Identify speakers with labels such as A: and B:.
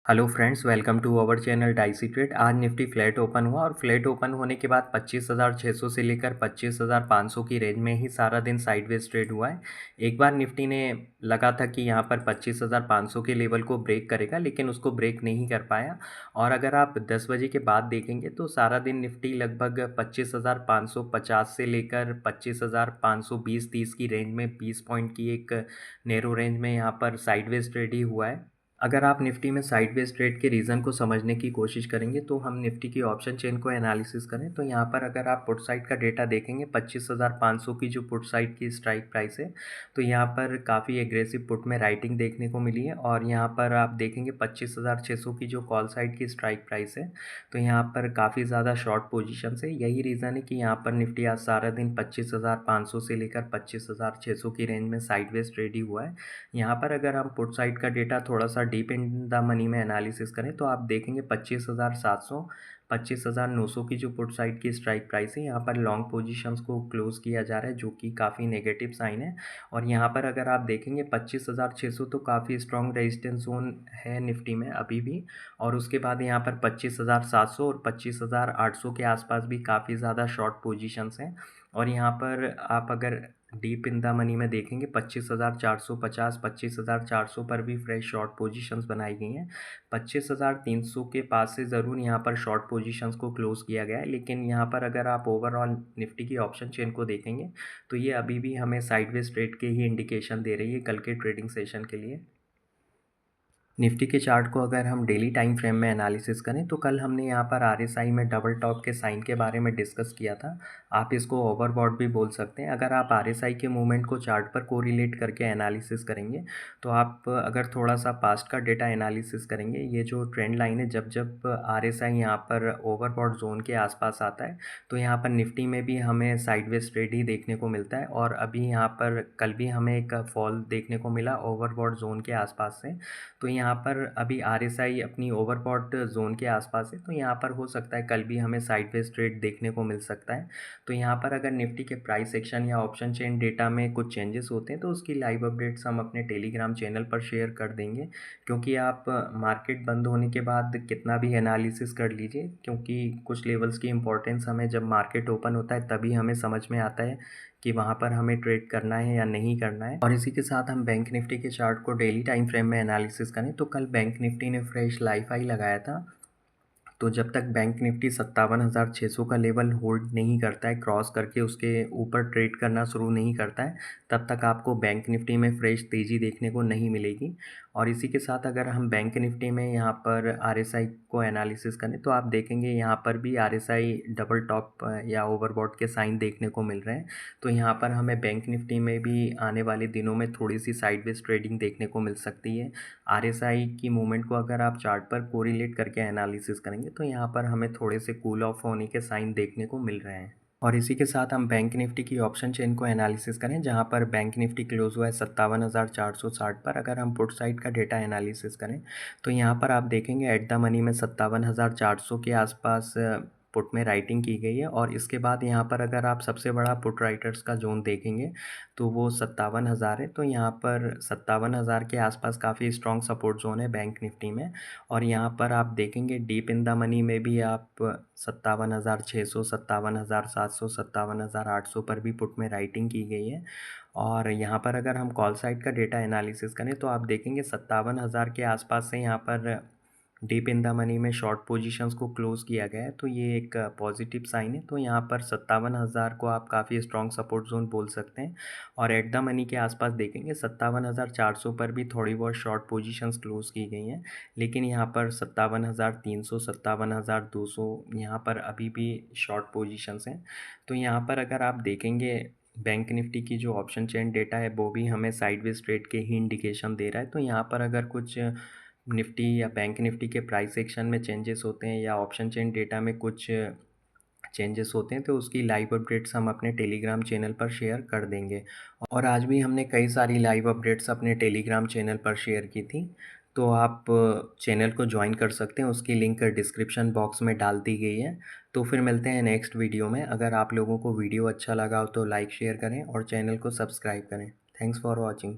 A: Hello friends, welcome to our channel dicey trade. आज Nifty flat open हुआ और flat open होने के बाद 25,600 से लेकर 25,500 की रेंज में ही सारा दिन साइडवेज ट्रेड हुआ है। एक बार निफ्टी ने लगा था कि यहाँ पर 25,500 के लेवल को ब्रेक करेगा, लेकिन उसको ब्रेक नहीं कर पाया। और अगर आप 10 बजे के बाद देखेंगे तो सारा दिन निफ्टी लगभग 25,550 से लेकर 25,520-30 की रेंज में 20 पॉइंट की एक नैरो रेंज में यहाँ पर साइडवेज ट्रेड ही हुआ है। अगर आप निफ्टी में साइडवेज ट्रेड के रीज़न को समझने की कोशिश करेंगे तो हम निफ्टी की ऑप्शन चेन को एनालिसिस करें तो यहाँ पर अगर आप पुट साइड का डेटा देखेंगे 25,500 की जो पुट साइड की स्ट्राइक प्राइस है, तो यहाँ पर काफ़ी एग्रेसिव पुट में राइटिंग देखने को मिली है। और यहाँ पर आप देखेंगे 25,600 की जो कॉल साइड की स्ट्राइक प्राइस है, तो यहाँ पर काफ़ी ज़्यादा शॉर्ट पोजिशन है। यही रीज़न है कि यहाँ पर निफ्टी आज सारा दिन 25,500 से लेकर 25,600 की रेंज में साइडवेज ट्रेड ही हुआ है। यहाँ पर अगर हम पुट साइड का डेटा थोड़ा सा डीप इन द मनी में एनालिसिस करें तो आप देखेंगे 25,700 25,900 की जो पुट साइड की स्ट्राइक प्राइस है, यहाँ पर लॉन्ग पोजीशंस को क्लोज किया जा रहा है, जो कि काफ़ी नेगेटिव साइन है। और यहाँ पर अगर आप देखेंगे 25,600 तो काफ़ी स्ट्रॉन्ग रेजिस्टेंस जोन है निफ्टी में अभी भी। और उसके बाद यहाँ पर 25,700 और 25,800 के आसपास भी काफ़ी ज़्यादा शॉर्ट पोजीशंस हैं। और यहाँ पर आप अगर डीप इन द मनी में देखेंगे 25,450 25,400 पर भी फ्रेश शॉर्ट पोजीशंस बनाई गई हैं। 25,300 के पास से ज़रूर यहाँ पर शॉर्ट पोजीशंस को क्लोज किया गया है, लेकिन यहाँ पर अगर आप ओवरऑल निफ्टी की ऑप्शन चेन को देखेंगे तो ये अभी भी हमें साइडवेज ट्रेड के ही इंडिकेशन दे रही है कल के ट्रेडिंग सेशन के लिए। निफ्टी के चार्ट को अगर हम डेली टाइम फ्रेम में एनालिसिस करें तो कल हमने यहाँ पर आरएसआई में डबल टॉप के साइन के बारे में डिस्कस किया था। आप इसको ओवरबॉट भी बोल सकते हैं। अगर आप आरएसआई के मूवमेंट को चार्ट पर कोरिलेट करके एनालिसिस करेंगे तो आप अगर थोड़ा सा पास्ट का डेटा एनालिसिस करेंगे, ये जो ट्रेंड लाइन है, जब जब आरएसआई यहाँ पर ओवरबॉट जोन के आसपास आता है तो यहाँ पर निफ्टी में भी हमें साइडवेज ट्रेड ही देखने को मिलता है। और अभी यहाँ पर कल भी हमें एक फॉल देखने को मिला ओवरबॉट जोन के आसपास से। तो यहाँ पर अभी आरएसआई अपनी ओवरबॉट जोन के आसपास है, तो यहाँ पर हो सकता है कल भी हमें साइडवेज ट्रेड देखने को मिल सकता है। तो यहाँ पर अगर निफ्टी के प्राइस एक्शन या ऑप्शन चेन डेटा में कुछ चेंजेस होते हैं तो उसकी लाइव अपडेट्स हम अपने टेलीग्राम चैनल पर शेयर कर देंगे। क्योंकि आप मार्केट बंद होने के बाद कितना भी एनालिसिस कर लीजिए, क्योंकि कुछ लेवल्स की इंपॉर्टेंस हमें जब मार्केट ओपन होता है तभी हमें समझ में आता है कि वहाँ पर हमें ट्रेड करना है या नहीं करना है। और इसी के साथ हम बैंक निफ्टी के चार्ट को डेली टाइम फ्रेम में एनालिसिस करें तो कल बैंक निफ्टी ने फ्रेश लाइफ हाई लगाया था। तो जब तक बैंक निफ्टी 57,600 का लेवल होल्ड नहीं करता है, क्रॉस करके उसके ऊपर ट्रेड करना शुरू नहीं करता है, तब तक आपको बैंक निफ्टी में फ्रेश तेज़ी देखने को नहीं मिलेगी। और इसी के साथ अगर हम बैंक निफ्टी में यहाँ पर आरएसआई को एनालिसिस करें तो आप देखेंगे यहाँ पर भी आरएसआई डबल टॉप या ओवरबॉट के साइन देखने को मिल रहे हैं। तो यहाँ पर हमें बैंक निफ्टी में भी आने वाले दिनों में थोड़ी सी साइडवेज ट्रेडिंग देखने को मिल सकती है। आरएसआई की मूवमेंट को अगर आप चार्ट पर कोरिलेट करके एनालिसिस करेंगे तो यहाँ पर हमें थोड़े से कूल ऑफ होने के साइन देखने को मिल रहे हैं। और इसी के साथ हम बैंक निफ्टी की ऑप्शन चेन को एनालिसिस करें, जहां पर बैंक निफ्टी क्लोज हुआ है 57,460 पर। अगर हम पुट साइड का डेटा एनालिसिस करें तो यहाँ पर आप देखेंगे एट द मनी में 57,400 के आसपास पुट में राइटिंग की गई है। और इसके बाद यहाँ पर अगर आप सबसे बड़ा पुट राइटर्स का जोन देखेंगे तो वो 57,000 है। तो यहाँ पर 57,000 के आसपास काफ़ी स्ट्रॉन्ग सपोर्ट जोन है बैंक निफ्टी में। और यहाँ पर आप देखेंगे डीप इन द मनी में भी आप 57,600 57,700 57,800 पर भी पुट में राइटिंग की गई है। और यहाँ पर अगर हम कॉल साइड का डेटा एनालिसिस करें तो आप देखेंगे 57,000 के आसपास से यहाँ पर डीप इन द मनी में शॉर्ट पोजीशंस को क्लोज किया गया है, तो ये एक पॉजिटिव साइन है। तो यहाँ पर 57,000 को आप काफ़ी स्ट्रॉन्ग सपोर्ट जोन बोल सकते हैं। और एट द मनी के आसपास देखेंगे 57,400 पर भी थोड़ी बहुत शॉर्ट पोजीशंस क्लोज की गई हैं, लेकिन यहाँ पर 57,300 57,200 यहाँ पर अभी भी शॉर्ट पोजीशंस हैं। तो यहाँ पर अगर आप देखेंगे बैंक निफ्टी की जो ऑप्शन चेन डेटा है वो भी हमें साइडवेज ट्रेड के ही इंडिकेशन दे रहा है। तो यहाँ पर अगर कुछ निफ्टी या बैंक निफ्टी के प्राइस एक्शन में चेंजेस होते हैं या ऑप्शन चेन डेटा में कुछ चेंजेस होते हैं तो उसकी लाइव अपडेट्स हम अपने टेलीग्राम चैनल पर शेयर कर देंगे। और आज भी हमने कई सारी लाइव अपडेट्स अपने टेलीग्राम चैनल पर शेयर की थी, तो आप चैनल को ज्वाइन कर सकते हैं। उसकी लिंक डिस्क्रिप्शन बॉक्स में डाल दी गई है। तो फिर मिलते हैं नेक्स्ट वीडियो में। अगर आप लोगों को वीडियो अच्छा लगा हो तो लाइक शेयर करें और चैनल को सब्सक्राइब करें। Thanks for watching.